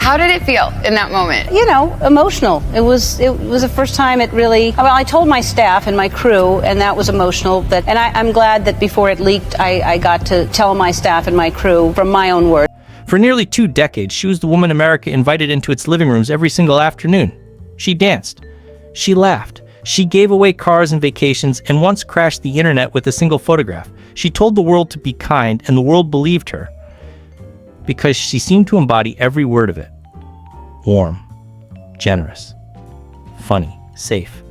How did it feel in that moment? You know, emotional. It was the first time it really, well, I told my staff and my crew, and that was emotional. And I'm glad that before it leaked, I got to tell my staff and my crew from my own words. For nearly 2 decades, she was the woman America invited into its living rooms every single afternoon. She danced. She laughed. She gave away cars and vacations and once crashed the internet with a single photograph. She told the world to be kind, and the world believed her because she seemed to embody every word of it. Warm, generous, funny, safe.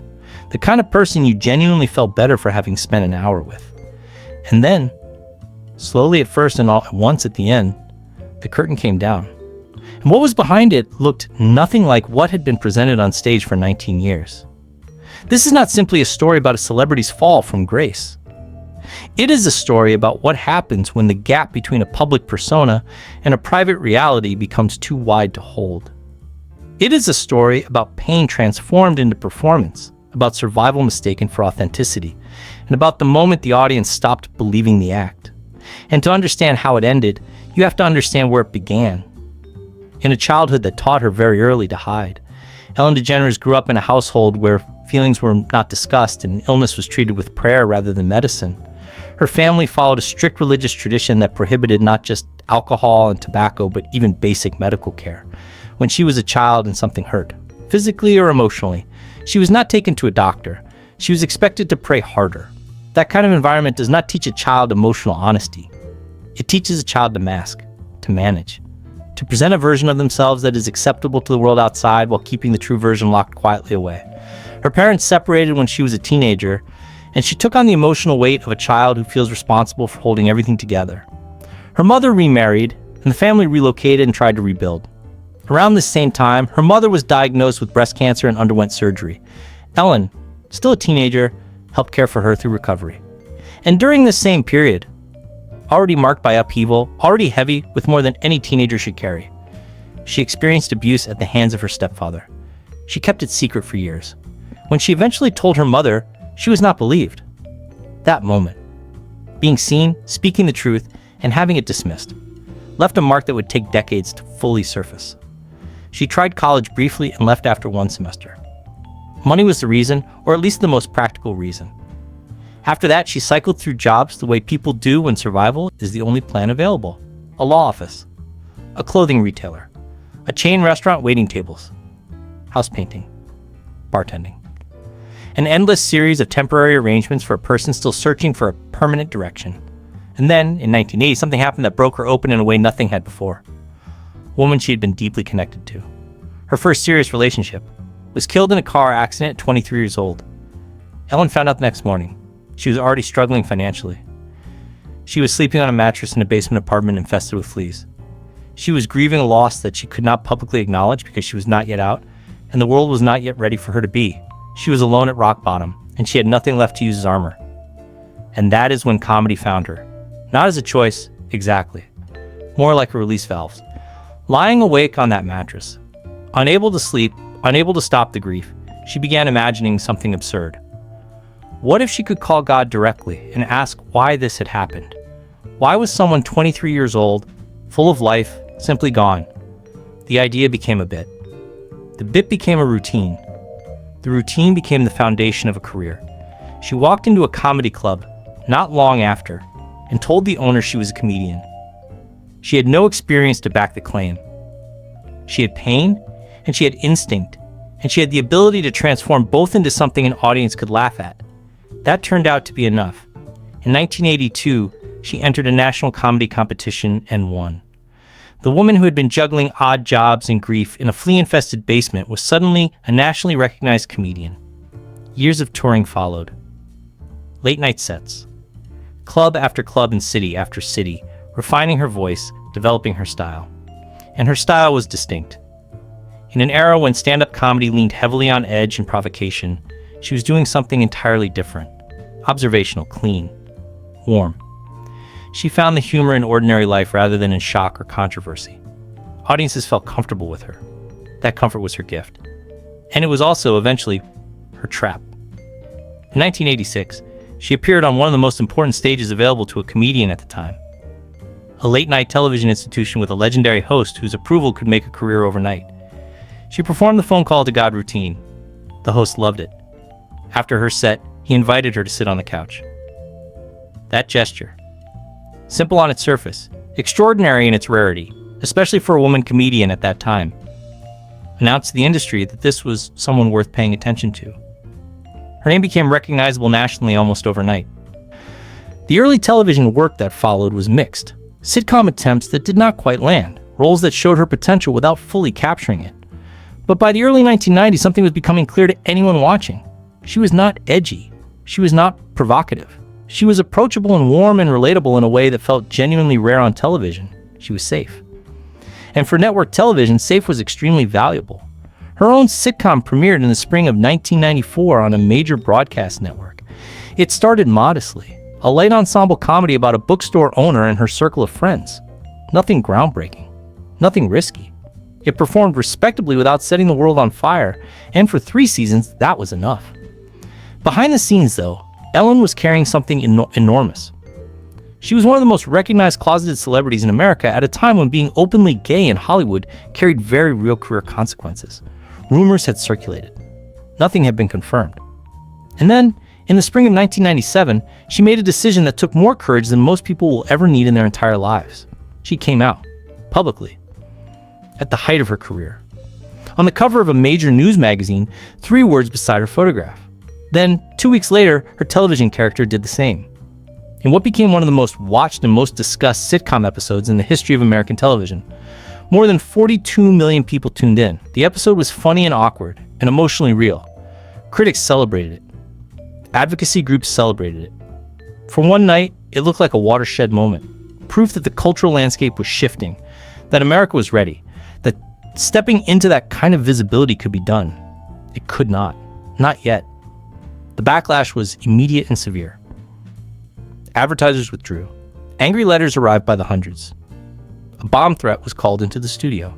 The kind of person you genuinely felt better for having spent an hour with. And then, slowly at first and all at once at the end, the curtain came down. And what was behind it looked nothing like what had been presented on stage for 19 years. This is not simply a story about a celebrity's fall from grace. It is a story about what happens when the gap between a public persona and a private reality becomes too wide to hold. It is a story about pain transformed into performance, about survival mistaken for authenticity, and about the moment the audience stopped believing the act. And to understand how it ended, you have to understand where it began. In a childhood that taught her very early to hide, Ellen DeGeneres grew up in a household where feelings were not discussed and illness was treated with prayer rather than medicine. Her family followed a strict religious tradition that prohibited not just alcohol and tobacco, but even basic medical care. When she was a child and something hurt, physically or emotionally, she was not taken to a doctor. She was expected to pray harder. That kind of environment does not teach a child emotional honesty. It teaches a child to mask, to manage, to present a version of themselves that is acceptable to the world outside while keeping the true version locked quietly away. Her parents separated when she was a teenager, and she took on the emotional weight of a child who feels responsible for holding everything together. Her mother remarried, and the family relocated and tried to rebuild. Around this same time, her mother was diagnosed with breast cancer and underwent surgery. Ellen, still a teenager, helped care for her through recovery. And during this same period, already marked by upheaval, already heavy with more than any teenager should carry, she experienced abuse at the hands of her stepfather. She kept it secret for years. When she eventually told her mother, she was not believed. That moment, being seen, speaking the truth, and having it dismissed, left a mark that would take decades to fully surface. She tried college briefly and left after 1 semester. Money was the reason, or at least the most practical reason. After that, she cycled through jobs the way people do when survival is the only plan available. A law office, a clothing retailer, a chain restaurant waiting tables, house painting, bartending. An endless series of temporary arrangements for a person still searching for a permanent direction. And then, in 1980, something happened that broke her open in a way nothing had before. A woman she had been deeply connected to. Her first serious relationship was killed in a car accident at 23 years old. Ellen found out the next morning. She was already struggling financially. She was sleeping on a mattress in a basement apartment infested with fleas. She was grieving a loss that she could not publicly acknowledge because she was not yet out, and the world was not yet ready for her to be. She was alone at rock bottom, and she had nothing left to use as armor. And that is when comedy found her. Not as a choice, exactly. More like a release valve. Lying awake on that mattress, unable to sleep, unable to stop the grief, she began imagining something absurd. What if she could call God directly and ask why this had happened? Why was someone 23 years old, full of life, simply gone? The idea became a bit. The bit became a routine. The routine became the foundation of a career. She walked into a comedy club not long after and told the owner she was a comedian. She had no experience to back the claim. She had pain, and she had instinct, and she had the ability to transform both into something an audience could laugh at. That turned out to be enough. In 1982, she entered a national comedy competition and won. The woman who had been juggling odd jobs and grief in a flea-infested basement was suddenly a nationally recognized comedian. Years of touring followed. Late-night sets. Club after club and city after city, refining her voice, developing her style. And her style was distinct. In an era when stand-up comedy leaned heavily on edge and provocation, she was doing something entirely different. Observational, clean, warm. She found the humor in ordinary life rather than in shock or controversy. Audiences felt comfortable with her. That comfort was her gift. And it was also, eventually, her trap. In 1986, she appeared on one of the most important stages available to a comedian at the time. a late-night television institution with a legendary host whose approval could make a career overnight. She performed the phone call to God routine. The host loved it. After her set, he invited her to sit on the couch. That gesture, simple on its surface, extraordinary in its rarity, especially for a woman comedian at that time, announced to the industry that this was someone worth paying attention to. Her name became recognizable nationally almost overnight. The early television work that followed was mixed. Sitcom attempts that did not quite land, roles that showed her potential without fully capturing it. But by the early 1990s, something was becoming clear to anyone watching. She was not edgy. She was not provocative. She was approachable and warm and relatable in a way that felt genuinely rare on television. She was safe. And for network television, safe was extremely valuable. Her own sitcom premiered in the spring of 1994 on a major broadcast network. It started modestly, a light ensemble comedy about a bookstore owner and her circle of friends. Nothing groundbreaking, nothing risky. It performed respectably without setting the world on fire, and for 3 seasons, that was enough. Behind the scenes, though, Ellen was carrying something enormous. She was one of the most recognized closeted celebrities in America at a time when being openly gay in Hollywood carried very real career consequences. Rumors had circulated. Nothing had been confirmed. And then, in the spring of 1997, she made a decision that took more courage than most people will ever need in their entire lives. She came out, publicly, at the height of her career. On the cover of a major news magazine, 3 words beside her photograph. Then, 2 weeks later, her television character did the same. In what became one of the most watched and most discussed sitcom episodes in the history of American television, more than 42 million people tuned in. The episode was funny and awkward, and emotionally real. Critics celebrated it. Advocacy groups celebrated it. For one night, it looked like a watershed moment. Proof that the cultural landscape was shifting, that America was ready, that stepping into that kind of visibility could be done. It could not. Not yet. The backlash was immediate and severe. Advertisers withdrew. Angry letters arrived by the hundreds. A bomb threat was called into the studio.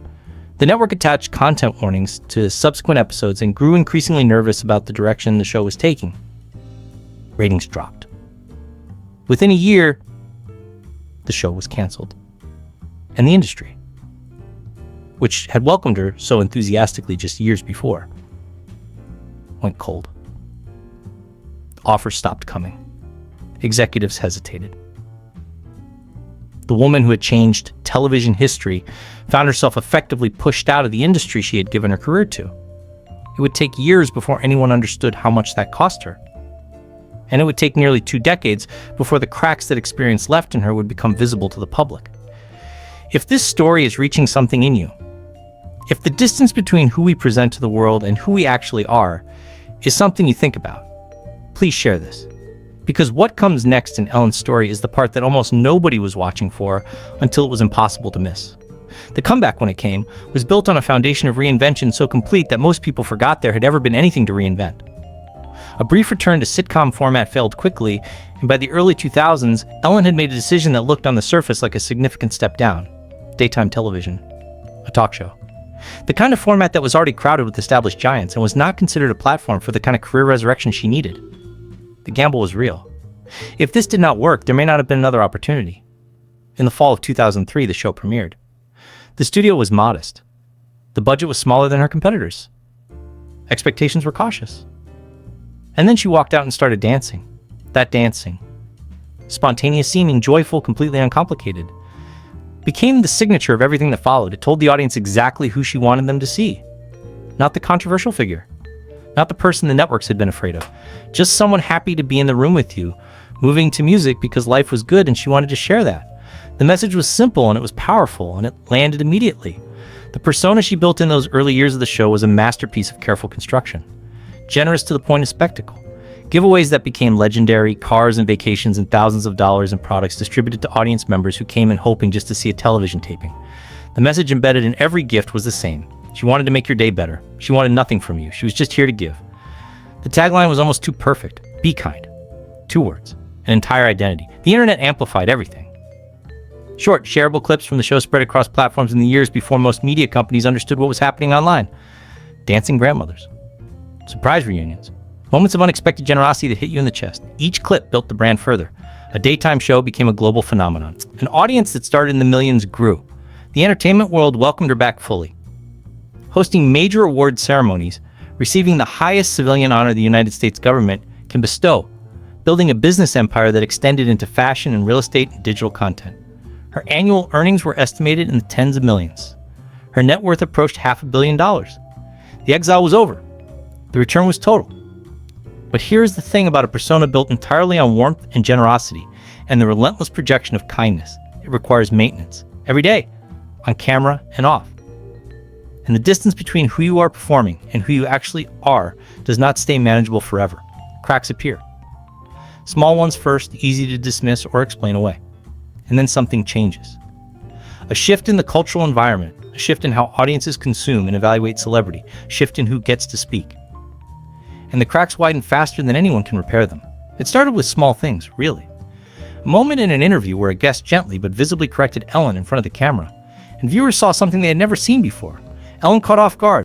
The network attached content warnings to subsequent episodes and grew increasingly nervous about the direction the show was taking. Ratings dropped. Within a year, the show was canceled. And the industry, which had welcomed her so enthusiastically just years before, went cold. Offers stopped coming. Executives hesitated. The woman who had changed television history found herself effectively pushed out of the industry she had given her career to. It would take years before anyone understood how much that cost her. And it would take nearly 2 decades before the cracks that experience left in her would become visible to the public. If this story is reaching something in you, if the distance between who we present to the world and who we actually are is something you think about, please share this. Because what comes next in Ellen's story is the part that almost nobody was watching for until it was impossible to miss. The comeback, when it came, was built on a foundation of reinvention so complete that most people forgot there had ever been anything to reinvent. A brief return to sitcom format failed quickly, and by the early 2000s, Ellen had made a decision that looked on the surface like a significant step down. Daytime television. A talk show. The kind of format that was already crowded with established giants and was not considered a platform for the kind of career resurrection she needed. The gamble was real. If this did not work, there may not have been another opportunity. In the fall of 2003, the show premiered. The studio was modest. The budget was smaller than her competitors. Expectations were cautious. And then she walked out and started dancing. That dancing, spontaneous seeming, joyful, completely uncomplicated, became the signature of everything that followed. It told the audience exactly who she wanted them to see. Not the controversial figure. Not the person the networks had been afraid of. Just someone happy to be in the room with you, moving to music because life was good and she wanted to share that. The message was simple and it was powerful and it landed immediately. The persona she built in those early years of the show was a masterpiece of careful construction. Generous to the point of spectacle. Giveaways that became legendary, cars and vacations and thousands of dollars in products distributed to audience members who came in hoping just to see a television taping. The message embedded in every gift was the same. She wanted to make your day better. She wanted nothing from you. She was just here to give. The tagline was almost too perfect. Be kind. 2 words. An entire identity. The internet amplified everything. Short, shareable clips from the show spread across platforms in the years before most media companies understood what was happening online. Dancing grandmothers. Surprise reunions. Moments of unexpected generosity that hit you in the chest. Each clip built the brand further. A daytime show became a global phenomenon. An audience that started in the millions grew. The entertainment world welcomed her back fully. Hosting major award ceremonies, receiving the highest civilian honor the United States government can bestow, building a business empire that extended into fashion and real estate and digital content. Her annual earnings were estimated in the tens of millions. Her net worth approached $500 million. The exile was over. The return was total. But here's the thing about a persona built entirely on warmth and generosity and the relentless projection of kindness. It requires maintenance, every day, on camera and off. And the distance between who you are performing and who you actually are does not stay manageable forever. Cracks appear. Small ones first, easy to dismiss or explain away. And then something changes. A shift in the cultural environment, a shift in how audiences consume and evaluate celebrity, a shift in who gets to speak. And the cracks widen faster than anyone can repair them. It started with small things, really. A moment in an interview where a guest gently but visibly corrected Ellen in front of the camera, and viewers saw something they had never seen before. Ellen caught off guard.